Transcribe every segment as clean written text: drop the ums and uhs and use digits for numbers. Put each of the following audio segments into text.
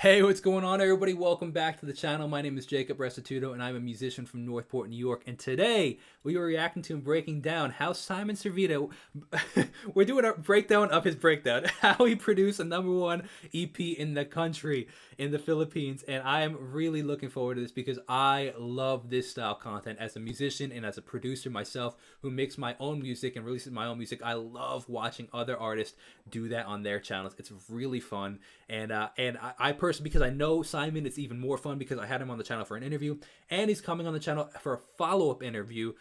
Hey, what's going on, everybody? Welcome back to the channel. My name is Jacob Restituto, and I'm a musician from Northport, New York. And today, we are reacting to and breaking down how Simon Servida, we're doing a breakdown of his breakdown, how he produced a #1 EP in the country, in the Philippines. And I am really looking forward to this because I love this style content. As a musician and as a producer myself who makes my own music and releases my own music, I love watching other artists do that on their channels. It's really fun. And I personally, because I know Simon, it's even more fun because I had him on the channel for an interview, and he's coming on the channel for a follow-up interview.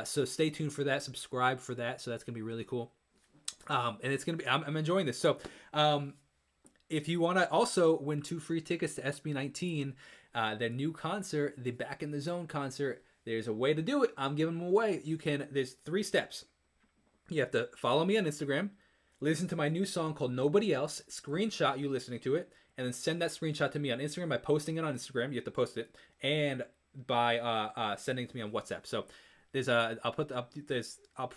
So stay tuned for that. Subscribe for that. So that's gonna be really cool. And it's gonna be. I'm enjoying this. So if you want to also win 2 free tickets to SB19, their new concert, the Back in the Zone concert, there's a way to do it. I'm giving them away. You can. There's 3 steps. You have to follow me on Instagram, listen to my new song called Nobody Else, screenshot you listening to it, and then send that screenshot to me on Instagram by posting it on Instagram. You have to post it, and by sending it to me on WhatsApp. So there's I'll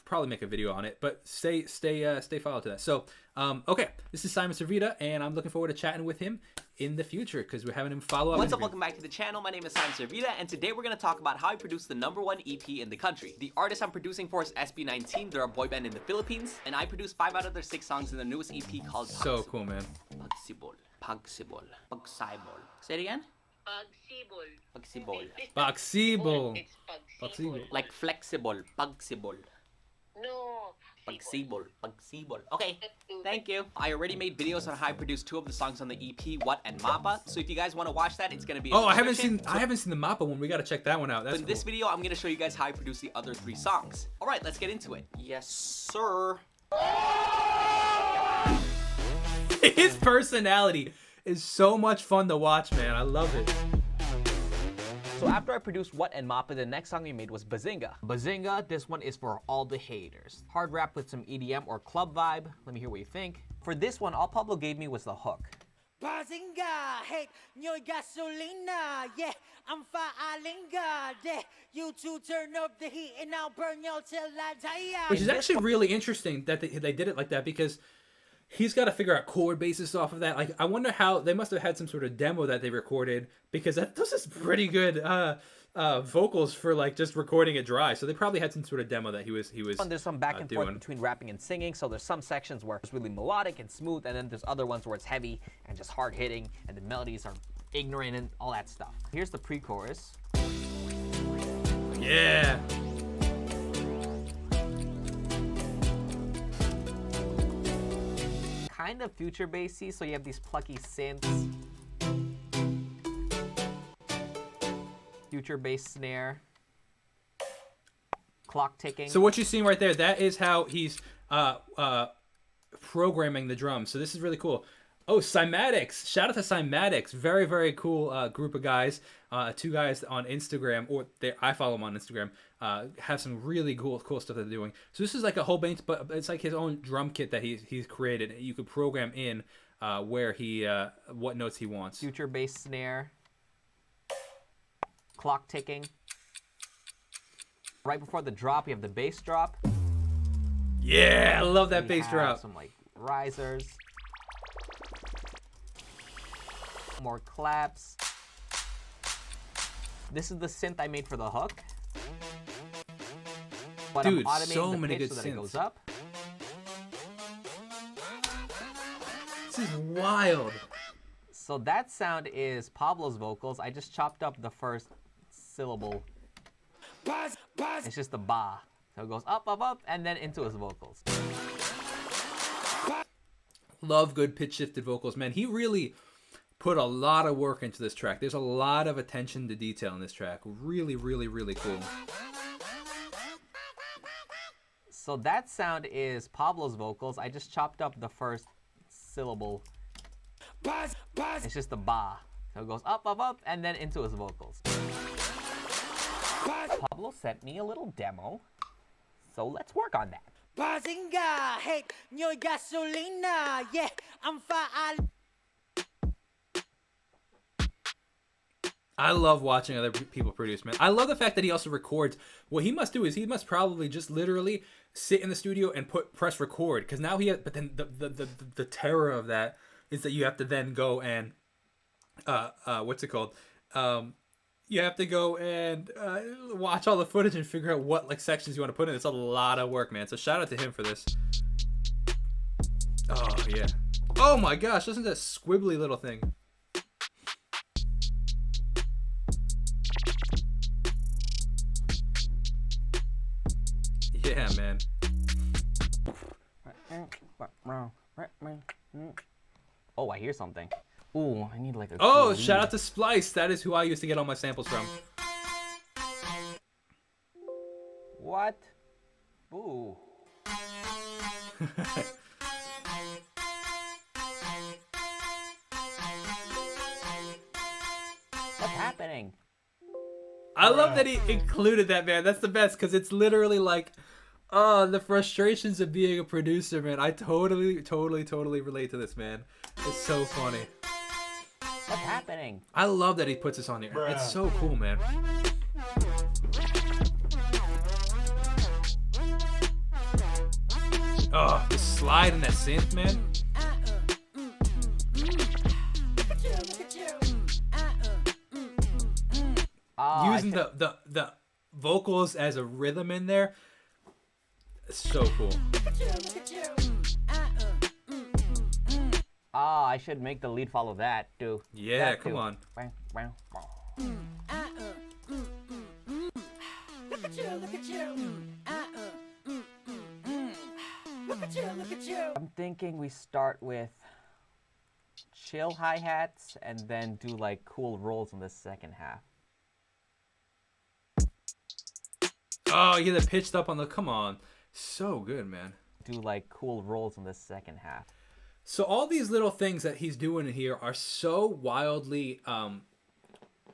probably make a video on it, but stay followed to that. So okay, this is Simon Servida, and I'm looking forward to chatting with him in the future because we're having him follow up. What's up? Welcome back to the channel. My name is Simon Servida, and today we're going to talk about how I produced the #1 EP in the country. The artist I'm producing for is SB19. They're a boy band in the Philippines, and I produced 5 out of their 6 songs in the newest EP called So cool, man. Pagsibol. Pagsibol. Pagsibol. Say it again. Pagsibol. Pagsibol. Pagsibol. It's Pagsibol. Like flexible. Pagsibol. No. Pagsibol. Pagsibol. Okay, thank you. I already made videos on how I produced 2 of the songs on the EP, What and Mapa. So if you guys want to watch that, it's gonna be. Oh, I haven't seen the Mappa one. We gotta check that one out. That's But in this video, I'm gonna show you guys how I produced the other 3 songs. All right, let's get into it. Yes, sir. His personality is so much fun to watch, man. I love it. So after I produced What and Mapa, the next song we made was Bazinga. Bazinga, this one is for all the haters. Hard rap with some EDM or club vibe. Let me hear what you think. For this one, all Pablo gave me was the hook. Bazinga, hate your gasolina, yeah, I'm faalinga, yeah, you two turn up the heat and I'll burn you till I die. Which is actually really interesting that they did it like that because he's got to figure out chord basis off of that. Like, I wonder how they must have had some sort of demo that they recorded because those is pretty good vocals for like just recording it dry. So they probably had some sort of demo that he was. And there's some back and forth between rapping and singing. So there's some sections where it's really melodic and smooth, and then there's other ones where it's heavy and just hard hitting, and the melodies are ignorant and all that stuff. Here's the pre-chorus. Yeah. Kind of future bassy, so you have these plucky synths. Future bass snare. Clock ticking. So what you're seeing right there, that is how he's programming the drums. So this is really cool. Oh, Cymatics. Shout out to Cymatics. Very, very cool group of guys. 2 guys on Instagram, or I follow them on Instagram, have some really cool stuff they're doing. So this is like a whole bunch, but it's like his own drum kit that he's created. You could program in where he what notes he wants. Future bass snare. Clock ticking. Right before the drop, you have the bass drop. Yeah, I love that bass drop. Some like risers. More claps. This is the synth I made for the hook. But Dude, I'm automating so the many pitch good so that it synths. goes up. This is wild. So that sound is Pablo's vocals. I just chopped up the first syllable. It's just the ba. So it goes up, up, up, and then into his vocals. Love good pitch shifted vocals, man. He really put a lot of work into this track. There's a lot of attention to detail in this track. Really, really, really cool. So that sound is Pablo's vocals. I just chopped up the first syllable. It's just the ba. So it goes up, up, up, and then into his vocals. Pablo sent me a little demo, so let's work on that. Bazinga, hate your gasolina, yeah, I'm faalinga. I love watching other people produce, man. I love the fact that he also records. What he must do is he must probably just literally sit in the studio and press record, because now he has, but then the terror of that is that you have to then go and what's it called? You have to go and watch all the footage and figure out what like sections you want to put in. It's a lot of work, man. So shout out to him for this. Oh yeah. Oh my gosh, listen to that squibbly little thing. Yeah, man. Oh, I hear something. Ooh, I need like a. Oh, cool shout lead. out to Splice. That is who I used to get all my samples from. What? Ooh. What's happening? I love that he included that, man. That's the best because it's literally like, the frustrations of being a producer, man. I totally relate to this, man. It's so funny. What's happening? I love that he puts this on here. It's so cool, man. Oh, the slide and that synth, man. Ah, Using the vocals as a rhythm in there. It's so cool. I should make the lead follow that too. Yeah, That come too. on. I'm thinking we start with chill hi-hats and then do like cool rolls in the second half. Oh, yeah, the pitched up on the. Come on. So good, man. Do like cool rolls in the second half. So all these little things that he's doing here are so wildly,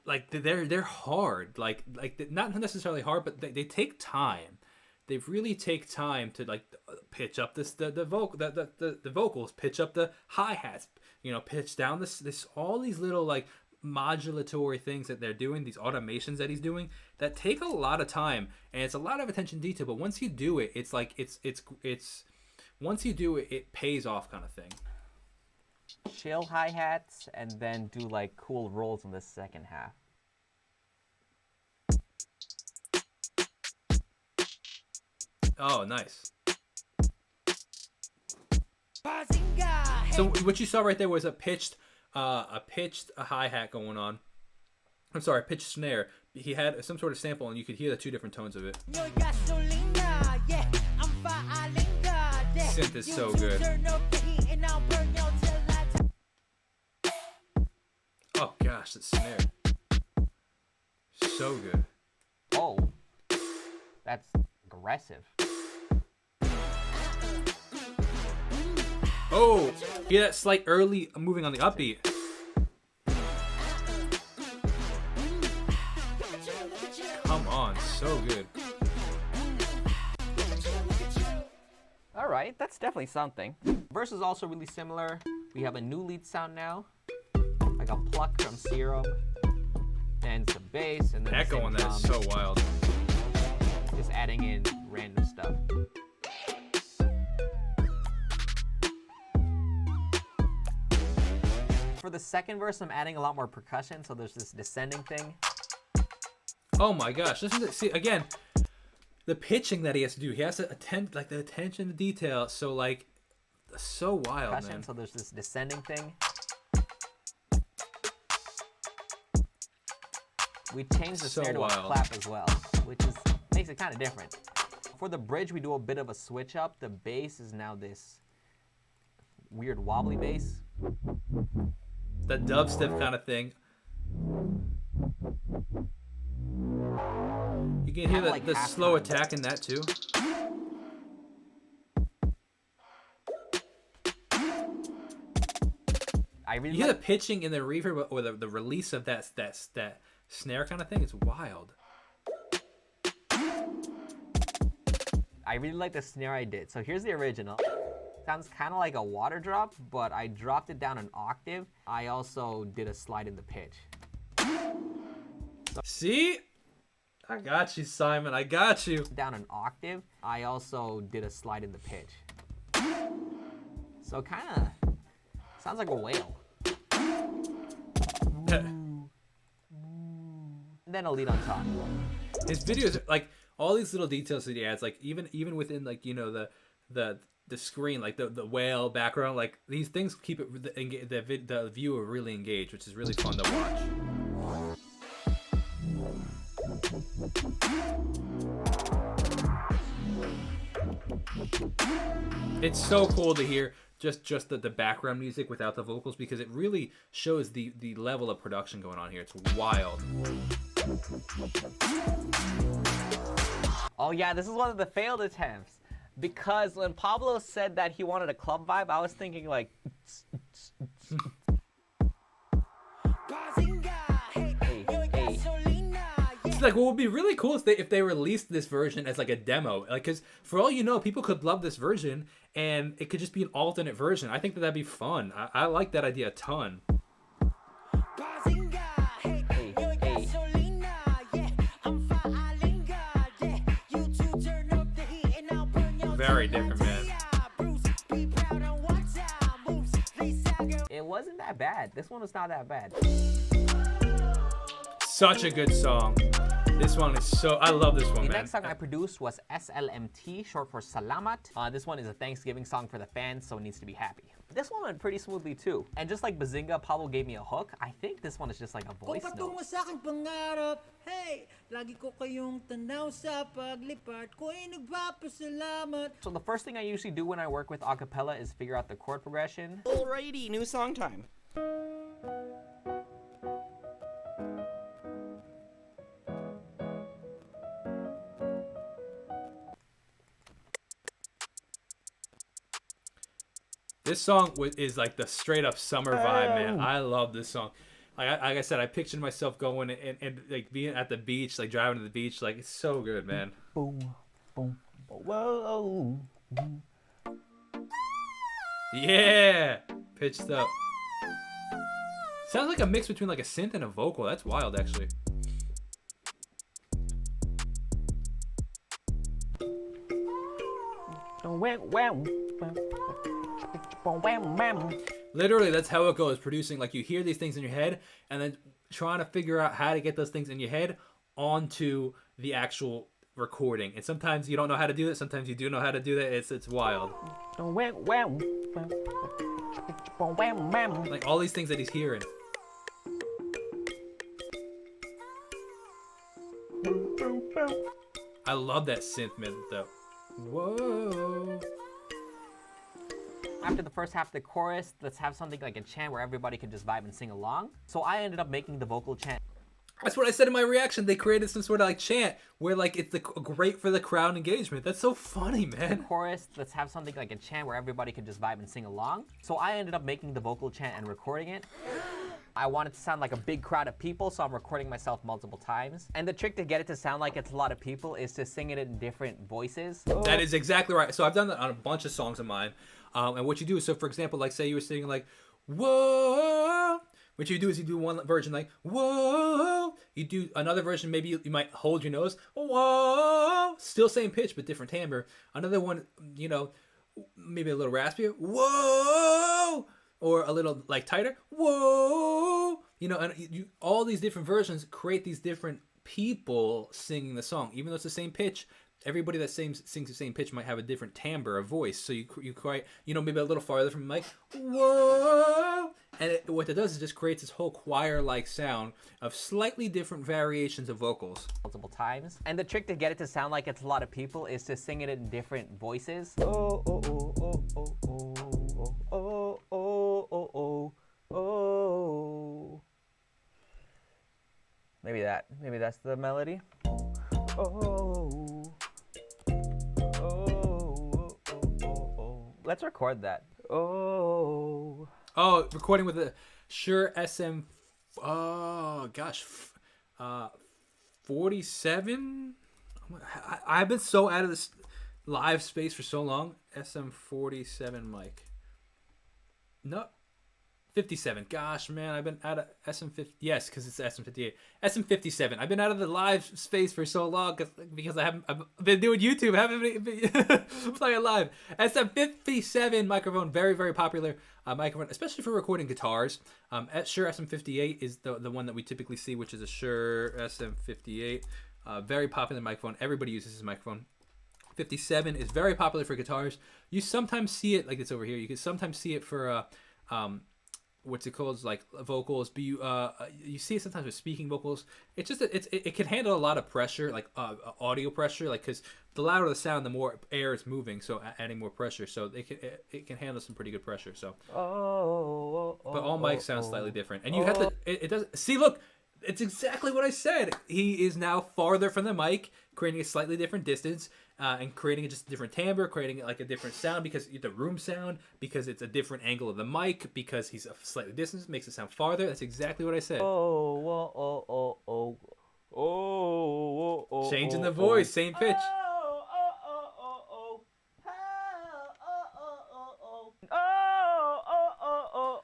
like they're hard. Like not necessarily hard, but they take time. They really take time to like pitch up the vocals, pitch up the hi-hats, pitch down this all these little like modulatory things that they're doing, these automations that he's doing that take a lot of time and it's a lot of attention detail. But once you do it, it's like it's once you do it, it pays off kind of thing. Chill hi-hats and then do like cool rolls in the second half. Oh, nice. Bazinga, So what you saw right there was a pitched hi-hat going on. I'm sorry, a pitched snare. He had some sort of sample, and you could hear the two different tones of it. Synth is so good. Oh gosh, that snare. So good. Oh, that's aggressive. Oh, hear that slight early moving on the upbeat. Come on, so good. All right, that's definitely something. Verse is also really similar. We have a new lead sound now, like a pluck from Serum, and some bass, and then the Echo same on that is drum. so wild. Just adding in random stuff. For the second verse, I'm adding a lot more percussion, so there's this descending thing. Oh my gosh, listen to see again. The pitching that he has to do, he has to attend like the attention to detail. So like, so wild, Percussion, man. so there's this descending thing. We changed the So snare to wild. a clap as well, which makes it kind of different. For the bridge, we do a bit of a switch up. The bass is now this weird wobbly bass. The dubstep kind of thing. You can hear Kinda like the slow halftime. attack in that too. I really You hear the like, pitching in the reverb or the release of that snare kind of thing. It's wild. I really like the snare I did. So here's the original. Sounds kind of like a water drop, but I dropped it down an octave. I also did a slide in the pitch. See? I got you, Simon. I got you. Down an octave. I also did a slide in the pitch. So kind of sounds like a whale. then a lead on top. His videos are, like, all these little details that he adds, like even within, like, you know, the screen, like the whale background, like these things keep it the viewer really engaged, which is really fun to watch. It's so cool to hear just the background music without the vocals, because it really shows the level of production going on here. It's wild. Oh yeah, this is one of the failed attempts. Because when Pablo said that he wanted a club vibe, I was thinking like... It's like, what would be really cool is if they released this version as like a demo. Like, because for all you know, people could love this version and it could just be an alternate version. I think that'd be fun. I like that idea a ton. Very different, man. It wasn't that bad. This one was not that bad. Such a good song. This one is so... I love this one, The man. next song I produced was SLMT, short for Salamat. This one is a Thanksgiving song for the fans, so it needs to be happy. This one went pretty smoothly too. And just like Bazinga, Pablo gave me a hook. I think this one is just like a voice Kung note. patungo sa aking pangarap, hey, lagi ko kayong tanaw sa paglipat ko ay nagpapasalamat. So the first thing I usually do when I work with acapella is figure out the chord progression. Alrighty, new song time. This song is like the straight up summer vibe, man. I love this song. Like I said, I pictured myself going and like being at the beach, like driving to the beach. Like, it's so good, man. Boom, boom, whoa. Yeah, pitched up. Sounds like a mix between like a synth and a vocal. That's wild, actually. Literally, that's how it goes. Producing, like, you hear these things in your head and then trying to figure out how to get those things in your head onto the actual recording. And sometimes you don't know how to do that. Sometimes you do know how to do that. It's wild. Like all these things that he's hearing. I love that synth mid though. Whoa. After the first half of the chorus, let's have something like a chant where everybody can just vibe and sing along. So I ended up making the vocal chant. That's what I said in my reaction. They created some sort of like chant where like it's great for the crowd engagement. That's so funny, man. Chorus, let's have something like a chant where everybody can just vibe and sing along. So I ended up making the vocal chant and recording it. I want it to sound like a big crowd of people, so I'm recording myself multiple times. And the trick to get it to sound like it's a lot of people is to sing it in different voices. That is exactly right. So I've done that on a bunch of songs of mine. And what you do is, so for example, like say you were singing like, whoa. What you do is you do one version like, whoa. You do another version, maybe you might hold your nose, whoa. Still same pitch, but different timbre. Another one, you know, maybe a little raspier, whoa. Or a little like tighter, whoa. You know, and all these different versions create these different people singing the song. Even though it's the same pitch, everybody that sings the same pitch might have a different timbre of voice. So you quite, you know, maybe a little farther from the mic, whoa. And what it does is just creates this whole choir-like sound of slightly different variations of vocals. Multiple times. And the trick to get it to sound like it's a lot of people is to sing it in different voices. Oh, oh, oh, oh, oh, oh, oh, oh, oh, oh, oh. Maybe that's the melody. Oh. Let's record that. Oh, recording with a Shure SM. Oh gosh, 47. I've been so out of this live space for so long. SM47 mic. No, 57. Gosh, man, I've been out of SM50. Yes, because it's SM58. SM57. I've been out of the live space for so long because I've been doing YouTube. I haven't been playing live. SM57 microphone, very, very popular microphone, especially for recording guitars. Shure SM58 is the one that we typically see, which is a Shure SM58. Very popular microphone. Everybody uses this microphone. 57 is very popular for guitars. You sometimes see it, like it's over here. You can sometimes see it for what's it called, like vocals, but you see it sometimes with speaking vocals. It's just it can handle a lot of pressure, like audio pressure, like because the louder the sound, the more air is moving, so adding more pressure, so it can handle some pretty good pressure. So but all mics sound slightly different, and you have to it does see, look, it's exactly what I said. He is now farther from the mic, creating a slightly different distance, and creating just a different timbre, creating like a different sound because the room sound, because it's a different angle of the mic, because he's a slightly distance, makes it sound farther. That's exactly what I said. Changing the voice, same pitch.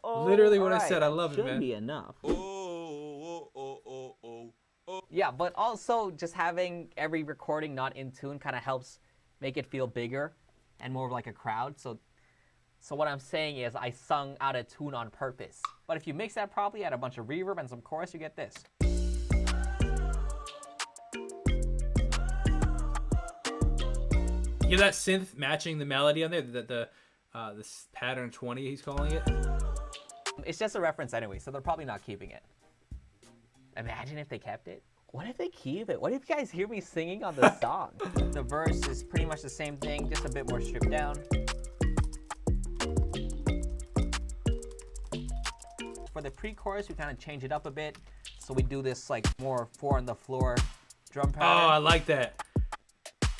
Literally what I said. I love it, man. Should be enough. Yeah, but also just having every recording not in tune kind of helps make it feel bigger and more like a crowd. So what I'm saying is I sung out of tune on purpose. But if you mix that properly, add a bunch of reverb and some chorus, you get this. You hear that synth matching the melody on there? This pattern 20, he's calling it. It's just a reference anyway, so they're probably not keeping it. Imagine if they kept it. What if they keep it? What if you guys hear me singing on the song? The verse is pretty much the same thing, just a bit more stripped down. For the pre-chorus, we kind of change it up a bit. So we do this like more 4 on the floor drum pattern. Oh, I like that.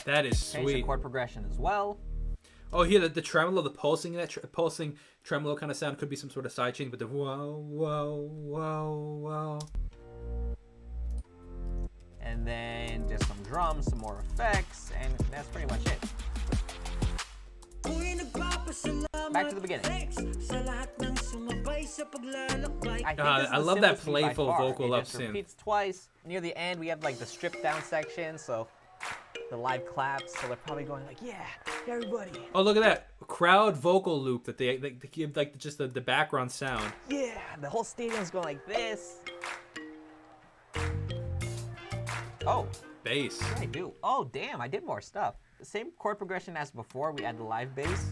That is Change sweet. the chord progression as well. Oh, here the tremolo, the pulsing, pulsing tremolo kind of sound could be some sort of side chain, but the whoa, whoa, whoa, whoa. And then just some drums, some more effects, and that's pretty much it. Back to the beginning. I love that playful vocal up synth. synth. Repeats twice. Near the end, we have like the stripped down section, so the live claps. So they're probably going like, "Yeah, everybody." Oh, look at that crowd vocal loop that they give like just the background sound. Yeah, the whole stadium's going like this. Oh, Bass. what did I do? Oh, damn, I did more stuff. The same chord progression as before. We add the live bass.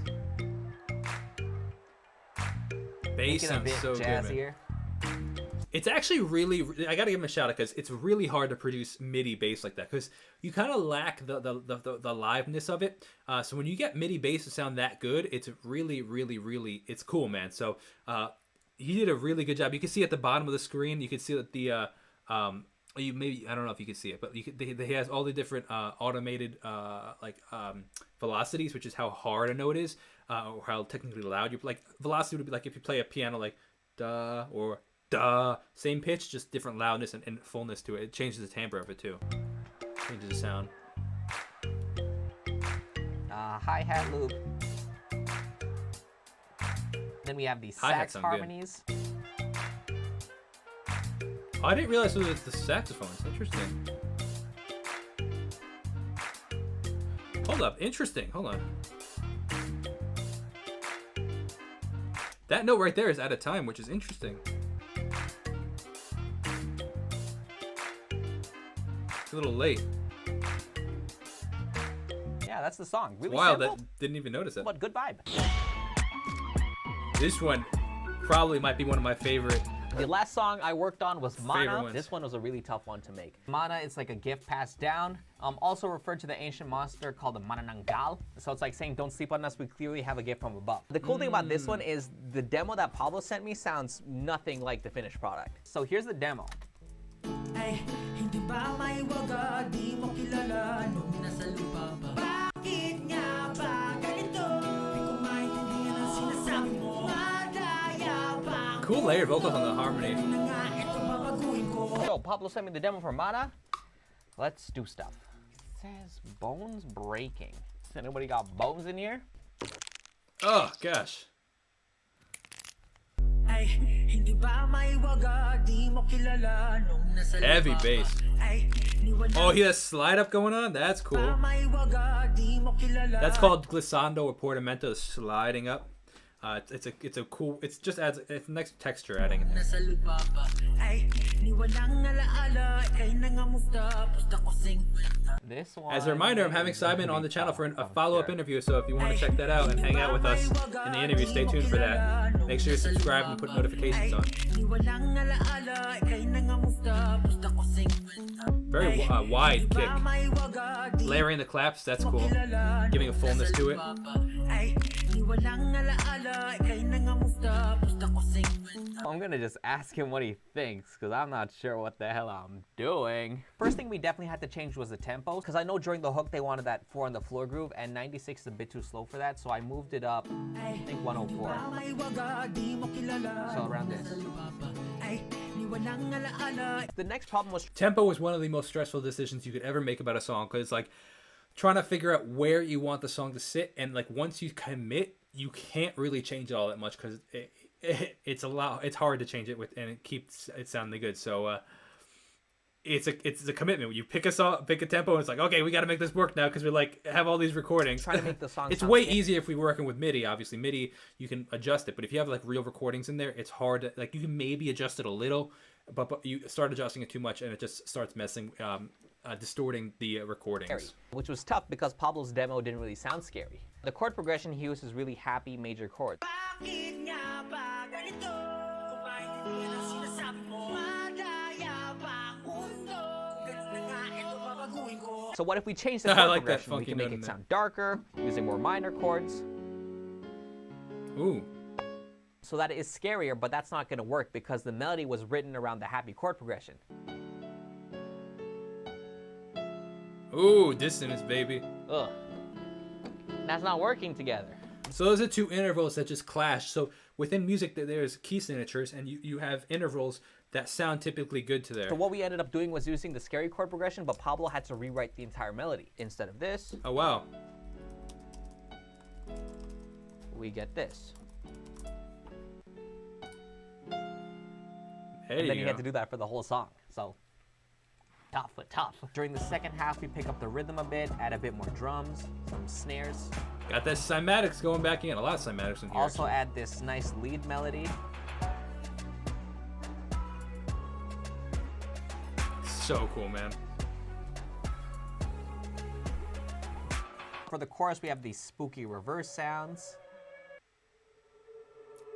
Bass Make it a sounds bit so good, man. jazzier. It's actually really, I gotta give him a shout out because it's really hard to produce MIDI bass like that because you kind of lack the liveness of it. So when you get MIDI bass to sound that good, it's really, really, really, it's cool, man. So he did a really good job. You can see at the bottom of the screen, you can see that the you maybe, I don't know if you can see it, but he has all the different automated velocities, which is how hard a note is, or how technically loud you like. Velocity would be like if you play a piano like da or da, same pitch, just different loudness and fullness to it. It changes the timbre of it too. Changes the sound. Hi-hat loop. Then we have the Hi-hats sax sound good. harmonies. Oh, I didn't realize it was the saxophones. Interesting. Hold up. Interesting. Hold on. That note right there is out of time, which is interesting. It's a little late. Yeah, that's the song. Really Wow, simple, that didn't even notice that. but good vibe. This one probably might be one of my favorite. The last song I worked on was Favorite Mana. ones. This one was a really tough one to make. Mana is like a gift passed down. Also referred to the ancient monster called the Manananggal. So it's like saying, don't sleep on us, we clearly have a gift from above. The cool thing about this one is the demo that Pablo sent me sounds nothing like the finished product. So here's the demo. Ay, hindi ba may waga, di mo kilala nung nasa lupa pa. Bakit nga ba ganito? Di ko maintindihan ang sinasabi mo. Madaya pa. Cool layered vocals on the harmony. Na nga, eto babaguhin ko. So Pablo sent me the demo for Mana. Let's do stuff. It says bones breaking. Anybody got bones in here? Oh gosh. Ay, hindi ba maiwaga, di mo kilala nung nasa lupa Heavy pa. bass. Ay, niwanan Oh, he has slide up going on? That's cool. ba maiwaga, di mo kilala. That's called glissando or portamento, sliding up. It's a cool. It's just adds it's next texture adding in there. Nasa lupa pa. Ay, niwalang alaala, ikay nangamusta, pusta ko 50. This one. As a reminder, I'm having is Simon gonna on the be channel tough, for a I'm follow-up sure. interview. So if you want to check that out and hang out with us in the interview, stay tuned for that. Make sure you subscribe and put notifications on. Niwalang alaala, ikay nangamusta, pusta ko 50. Very wide kick. Ba maiwaga, di Layering the claps, that's cool. kilala Giving a nung fullness nasa to it. lupa pa. Ay, niwalang alaala, ikay nangamusta, pusta ko 50. I'm gonna just ask him what he thinks, because I'm not sure what the hell I'm doing. First thing we definitely had to change was the tempo, because I know during the hook they wanted that 4 on the floor groove, and 96 is a bit too slow for that, so I moved it up, I think 104. So around this. The next problem was Tempo is one of the most stressful decisions you could ever make about a song, because it's like trying to figure out where you want the song to sit, and like once you commit, you can't really change it all that much because it's hard to change it with, and it keeps it sounding good. So it's a commitment. You pick a song, pick a tempo, and it's like, okay, we got to make this work now because we like have all these recordings. trying to make the song It's sound way scary. easier if we were working with MIDI. Obviously, MIDI you can adjust it, but if you have like real recordings in there, it's hard. To, like you can maybe adjust it a little, but you start adjusting it too much, and it just starts messing, distorting the recordings. scary, which was tough because Pablo's demo didn't really sound scary. The chord progression he uses really happy major chords. Bakit nga ba ganito? Kung maintindihan ang sinasabi mo, madaya ba ang mundo? Kung ganun na nga, eto babaguhin ko. So what if we change the I chord like that progression? We funky can make note in it there. sound darker, using more minor chords, Ooh. so that it is scarier, but that's not going to work because the melody was written around the happy chord progression. Ooh, dissonance, baby. Ugh. That's not working together. So those are two intervals that just clash. So within music, there's key signatures, and you have intervals that sound typically good to there. So what we ended up doing was using the scary chord progression, but Pablo had to rewrite the entire melody. Instead of this, Oh, wow. we get this. There And you then he go. had to do that for the whole song. So tough, but tough. During the second half, we pick up the rhythm a bit, add a bit more drums, some snares. Got that cymatics going back in. A lot of cymatics in here. Also add this nice lead melody. So cool, man. For the chorus, we have these spooky reverse sounds.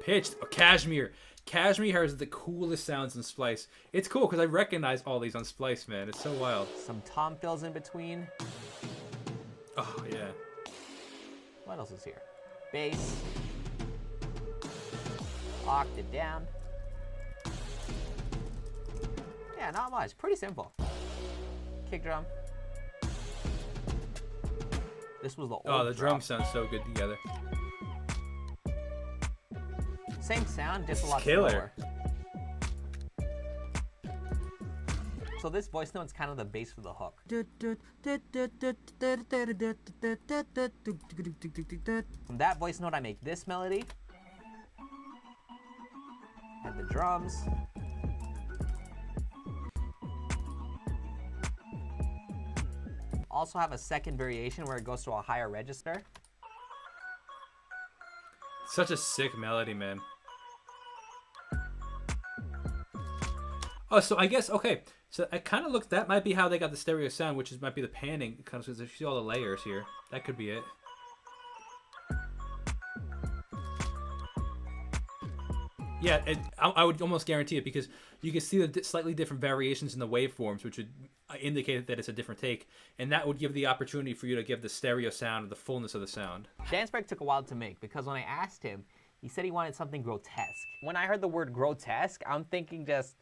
Pitched. Oh, Cashmere. Cashmere has the coolest sounds in Splice. It's cool because I recognize all these on Splice, man. It's so wild. Some tom fills in between. Oh, yeah. What else is here? Bass. Octave down. Yeah, not much. Pretty simple. Kick drum. This was the old Oh, the drum. drums sound so good together. Same sound, just a lot Killer. slower. So this voice note is kind of the base for the hook. From that voice note, I make this melody. Add the drums. Also have a second variation where it goes to a higher register. Such a sick melody, man. Oh, so I guess, okay. So I kind of look, that might be how they got the stereo sound, which is might be the panning, kind of, because you see all the layers here. That could be it. Yeah, I would almost guarantee it because you can see the slightly different variations in the waveforms, which would indicate that it's a different take, and that would give the opportunity for you to give the stereo sound or the fullness of the sound. Dance Break took a while to make because when I asked him, he said he wanted something grotesque. When I heard the word grotesque, I'm thinking just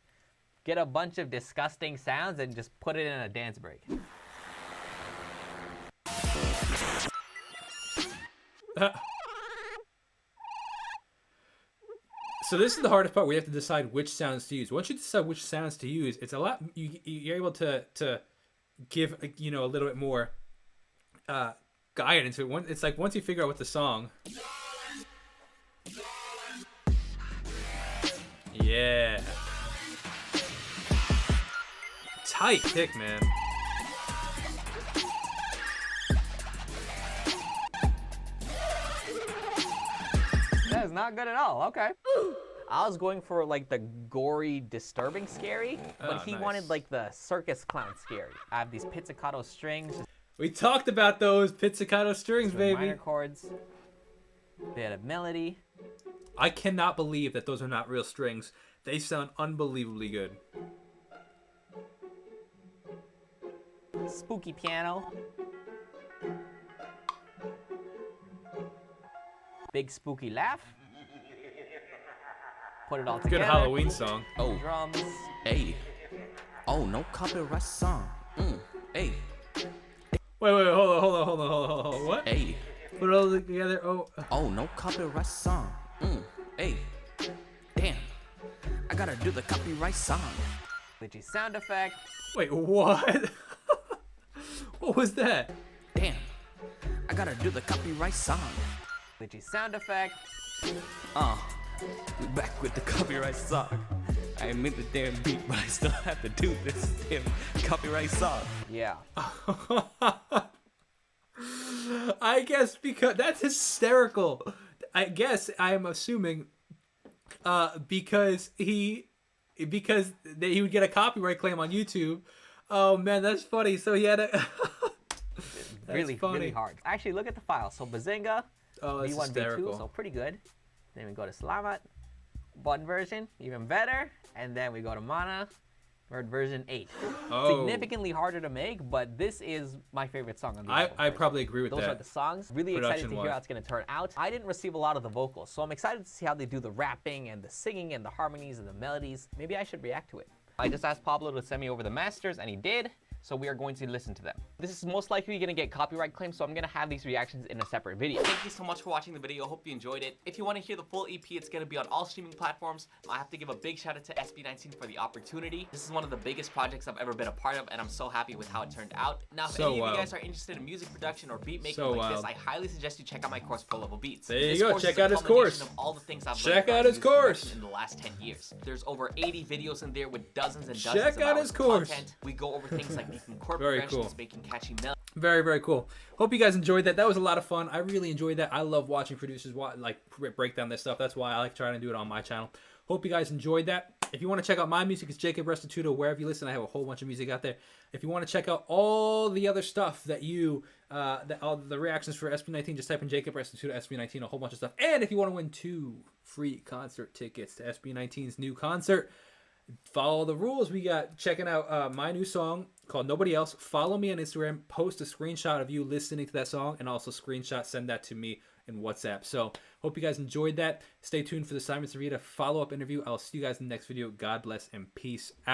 get a bunch of disgusting sounds and just put it in a dance break. So this is the hardest part. We have to decide which sounds to use. Once you decide which sounds to use, it's a lot. You're able to give a little bit more guidance. It's like once you figure out what the song. Yeah. Tight pick, man. That is not good at all. Okay. I was going for like the gory, disturbing scary, but he nice. wanted like the circus clown scary. I have these pizzicato strings, We talked about those pizzicato strings, some baby. minor chords, bit of melody. I cannot believe that those are not real strings. They sound unbelievably good. Spooky piano. Big spooky laugh. Put it all Good together. Halloween song. Oh, Drums. hey. Oh, no copyright song. Hey, Wait, hold on. What? hey. Put it all together. Oh. Oh, no copyright song. Hey. Damn. I gotta do the copyright song. Glitchy sound effect. Wait, what? What was that? Damn. I gotta do the copyright song. Glitchy sound effect. We back with the copyright song. I admit the damn beat, but I still have to do this damn copyright song. Yeah. I guess because that's hysterical. I guess I am assuming because he would get a copyright claim on YouTube. Oh man, that's funny. So he had a Really funny. hard. Actually, look at the file. So Bazinga, Oh, that's V1, V2, hysterical. so pretty good. Then we go to SLMT, button version, even better. And then we go to Mana, word version 8. Oh. Significantly harder to make, but this is my favorite song on the album. I probably agree with Those are that. the songs. Really excited to hear Production-wise. how it's going to turn out. I didn't receive a lot of the vocals, so I'm excited to see how they do the rapping and the singing and the harmonies and the melodies. Maybe I should react to it. I just asked Pablo to send me over the masters, and he did. So we are going to listen to them. This is most likely going to get copyright claims, so I'm going to have these reactions in a separate video. Thank you so much for watching the video. Hope you enjoyed it. If you want to hear the full EP, it's going to be on all streaming platforms. I have to give a big shout out to SB19 for the opportunity. This is one of the biggest projects I've ever been a part of, and I'm so happy with how it turned out. Now, if So any of wild. you guys are interested in music production or beat making So like wild. this, I highly suggest you check out my course, Pro Level Beats. There you This go. course Check is a out his culmination course. of all the things I've Check learned out about his music production course. in the last 10 years. There's over 80 videos in there with dozens and dozens Check of out hours his of course. content. We go over things like making chord Very progressions, cool. making catchy melodies. Very cool. Hope you guys enjoyed that. That was a lot of fun. I really enjoyed that. I love watching producers break down this stuff. That's why I like trying to do it on my channel. Hope you guys enjoyed that. If you want to check out my music, it's Jacob Restituto. Wherever you listen, I have a whole bunch of music out there. If you want to check out all the other stuff that all the reactions for SB19, just type in Jacob Restituto SB19, a whole bunch of stuff. And if you want to win 2 free concert tickets to SB19's new concert, follow the rules. We got checking out my new song called Nobody Else. Follow me on Instagram. Post a screenshot of you listening to that song, and also send that to me in WhatsApp. So hope you guys enjoyed that. Stay tuned for the Simon Servida follow-up interview. I'll see you guys in the next video. God bless and peace out.